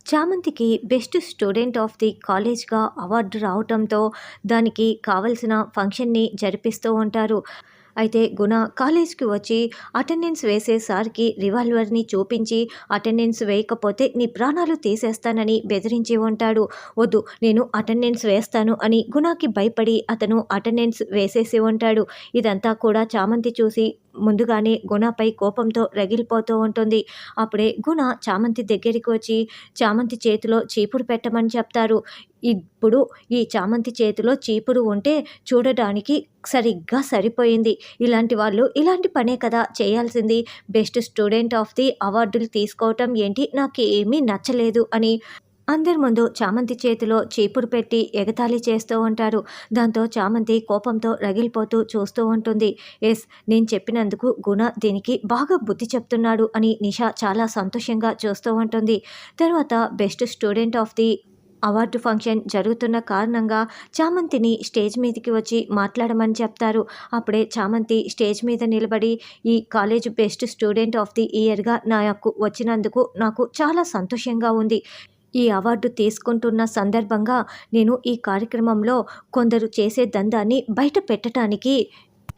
చామంతికి best student of the కాలేజ్‌గా అవార్డు రావటంతో దానికి కావాల్సిన ఫంక్షన్‌ని జరిపిస్తూ ఉంటారు. అయితే గుణ కాలేజ్‌కి వచ్చి అటెండెన్స్ వేసే సార్‌కి రివాల్వర్‌ని చూపించి అటెండెన్స్ వేయకపోతే నీ ప్రాణాలు తీసేస్తానని బెదిరించి ఉంటాడు. వద్దు నేను అటెండెన్స్ వేస్తాను అని గుణకి భయపడి అతను అటెండెన్స్ వేసేసి ఉంటాడు. ఇదంతా కూడా చామంతి చూసి ముందుగానే గుణపై కోపంతో రగిలిపోతూ ఉంటుంది. అప్పుడే గుణ చామంతి దగ్గరికి వచ్చి చామంతి చేతిలో చీపురు పెట్టమని చెప్తారు. ఇప్పుడు ఈ చామంతి చేతిలో చీపురు ఉంటే చూడడానికి సరిగ్గా సరిపోయింది. ఇలాంటి వాళ్ళు ఇలాంటి పనే కదా చేయాల్సింది. బెస్ట్ స్టూడెంట్ ఆఫ్ ది అవార్డులు తీసుకోవటం ఏంటి నాకేమీ నచ్చలేదు అని అందరి ముందు చామంతి చేతిలో చీపురు పెట్టి ఎగతాళి చేస్తూ ఉంటారు. దాంతో చామంతి కోపంతో రగిలిపోతూ చూస్తూ ఉంటుంది. ఎస్, నేను చెప్పినందుకు గుణ దీనికి బాగా బుద్ధి చెప్తున్నాడు అని నిషా చాలా సంతోషంగా చూస్తూ ఉంటుంది. తర్వాత best student of the award function జరుగుతున్న కారణంగా చామంతిని స్టేజ్ మీదకి వచ్చి మాట్లాడమని చెప్తారు. అప్పుడే చామంతి స్టేజ్ మీద నిలబడి ఈ college best student of the ఇయర్‌గా నాకు వచ్చినందుకు నాకు చాలా సంతోషంగా ఉంది. ఈ అవార్డు తీసుకుంటున్న సందర్భంగా నేను ఈ కార్యక్రమంలో కొందరు చేసే దందాన్ని బయట పెట్టటానికి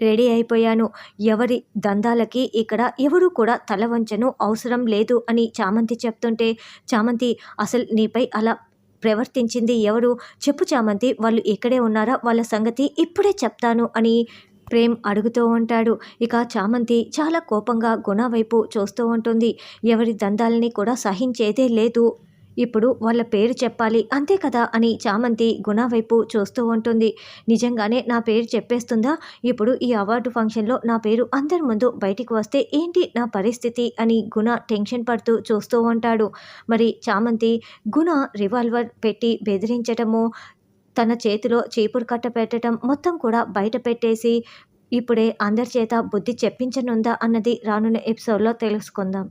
రెడీ అయిపోయాను. ఎవరి దందాలకి ఇక్కడ ఎవరు కూడా తల వంచను అవసరం లేదు అని చామంతి చెప్తుంటే, చామంతి అసలు నీపై అలా ప్రవర్తించింది ఎవరు? చెప్పు చామంతి, వాళ్ళు ఇక్కడే ఉన్నారా? వాళ్ళ సంగతి ఇప్పుడే చెప్తాను అని ప్రేమ్ అడుగుతూ ఉంటాడు. ఇక చామంతి చాలా కోపంగా గుణ వైపు చూస్తూ ఉంటుంది. ఎవరి దందాలని కూడా సహించేదే లేదు. ఇప్పుడు వాళ్ళ పేరు చెప్పాలి అంతే కదా అని చామంతి గుణ వైపు చూస్తూ ఉంటుంది. నిజంగానే నా పేరు చెప్పేస్తుందా? ఇప్పుడు ఈ అవార్డు ఫంక్షన్‌లో నా పేరు అందరి ముందు బయటికి వస్తే ఏంటి నా పరిస్థితి అని గుణ టెన్షన్ పడుతూ చూస్తూ ఉంటాడు. మరి చామంతి గుణ రివాల్వర్ పెట్టి బెదిరించటము, తన చేతిలో చీపురు కట్ట పెట్టటం మొత్తం కూడా బయట పెట్టేసి ఇప్పుడే అందరి చేత బుద్ధి చెప్పించనుందా అన్నది రానున్న ఎపిసోడ్‌లో తెలుసుకుందాం.